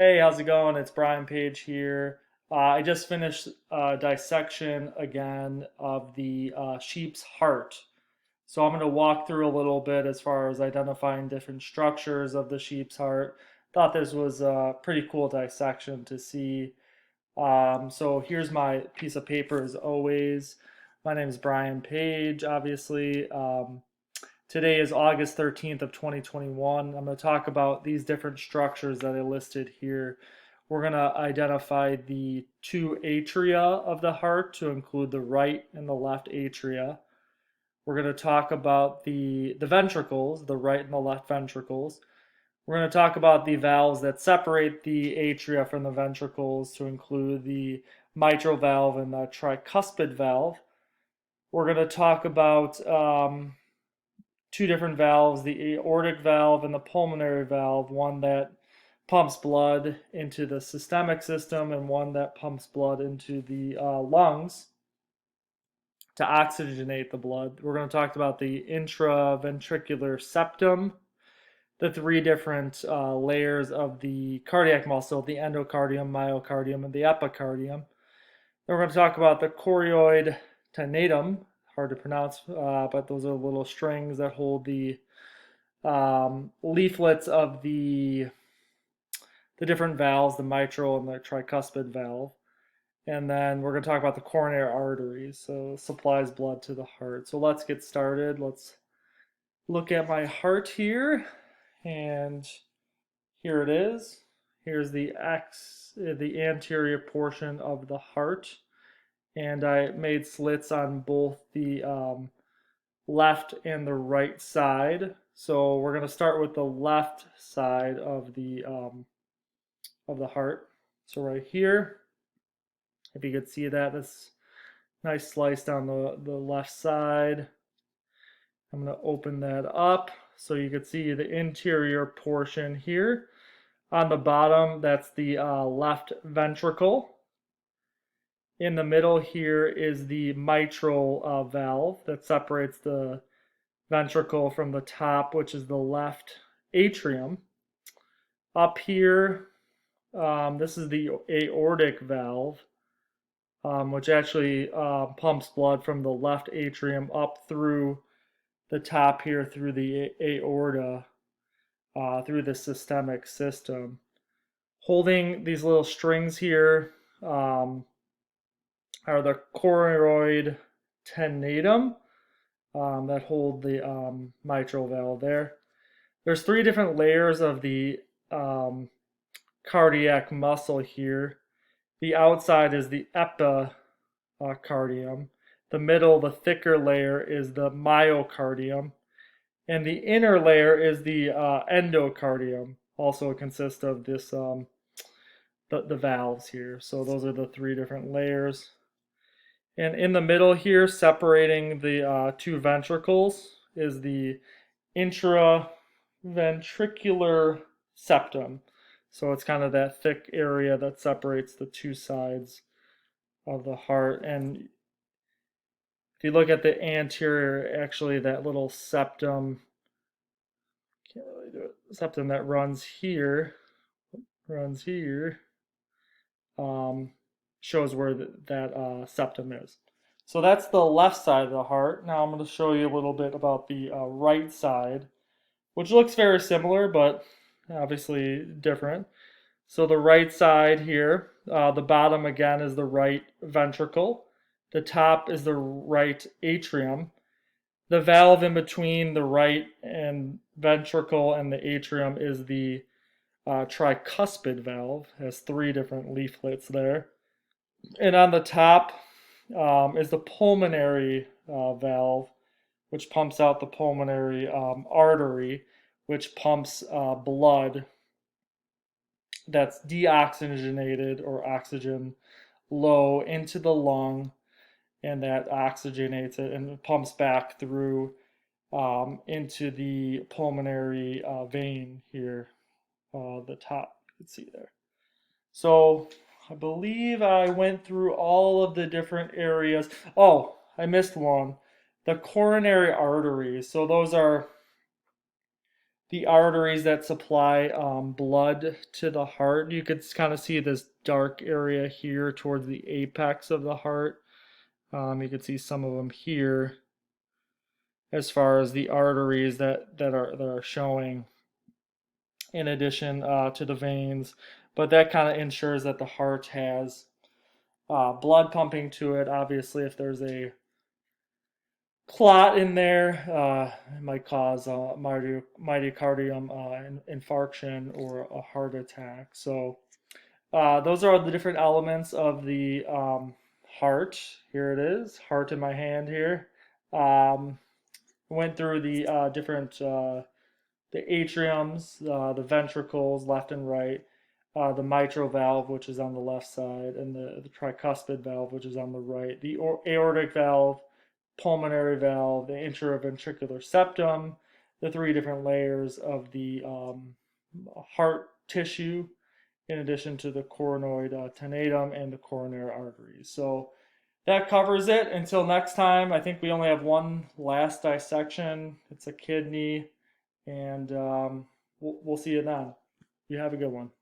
Hey, how's it going? It's Brian Page here. I just finished dissection again of the sheep's heart. So I'm going to walk through a little bit as far as identifying different structures of the sheep's heart. Thought this was a pretty cool dissection to see. So here's my piece of paper as always. My name is Brian Page, obviously. Today is August 13th of 2021. I'm going to talk about these different structures that I listed here. We're going to identify the two atria of the heart to include the right and the left atria. We're going to talk about the ventricles, the right and the left ventricles. We're going to talk about the valves that separate the atria from the ventricles to include the mitral valve and the tricuspid valve. We're going to talk about two different valves, the aortic valve and the pulmonary valve, one that pumps blood into the systemic system and one that pumps blood into the lungs to oxygenate the blood. We're going to talk about the intraventricular septum, the three different layers of the cardiac muscle, the endocardium, myocardium, and the epicardium. Then we're going to talk about the choroid tenatum, hard to pronounce, but those are little strings that hold the leaflets of the different valves, the mitral and the tricuspid valve. And then we're going to talk about the coronary arteries, so supplies blood to the heart. So let's get started. Let's look at my heart here, and here it is. Here's the anterior portion of the heart, and I made slits on both the left and the right side. So we're going to start with the left side of the heart. So right here, if you could see that, this nice slice down the left side. I'm going to open that up so you can see the interior portion here. On the bottom, that's the left ventricle. In the middle here is the mitral valve that separates the ventricle from the top, which is the left atrium. Up here, this is the aortic valve, which actually pumps blood from the left atrium up through the top here, through the aorta, through the systemic system. Holding these little strings here are the choroid tenatum that hold the mitral valve there. There's three different layers of the cardiac muscle here. The outside is the epicardium. The middle, the thicker layer, is the myocardium. And the inner layer is the endocardium. Also consists of this the valves here. So those are the three different layers. And in the middle here, separating the two ventricles, is the intraventricular septum. So it's kind of that thick area that separates the two sides of the heart. And if you look at the anterior, actually that little septum, can't really do it, septum that runs here, shows where that septum is. So that's the left side of the heart. Now I'm going to show you a little bit about the right side, which looks very similar, but obviously different. So the right side here, the bottom again is the right ventricle. The top is the right atrium. The valve in between the right and ventricle and the atrium is the tricuspid valve. It has three different leaflets there. And on the top is the pulmonary valve, which pumps out the pulmonary artery, which pumps blood that's deoxygenated or oxygen low into the lung, and that oxygenates it and pumps back through into the pulmonary vein here, the top, you can see there. So I believe I went through all of the different areas. Oh, I missed one. The coronary arteries. So those are the arteries that supply blood to the heart. You could kind of see this dark area here towards the apex of the heart. You can see some of them here as far as the arteries that are showing in addition to the veins. But that kind of ensures that the heart has blood pumping to it. Obviously, if there's a clot in there, it might cause myocardium infarction or a heart attack. So those are the different elements of the heart. Here it is, heart in my hand here. Went through the different the atriums, the ventricles, left and right, the mitral valve, which is on the left side, and the tricuspid valve, which is on the right, the aortic valve, pulmonary valve, the intraventricular septum, the three different layers of the heart tissue, in addition to the coronoid tenatum and the coronary arteries. So that covers it. Until next time, I think we only have one last dissection. It's a kidney, and we'll see you then. You have a good one.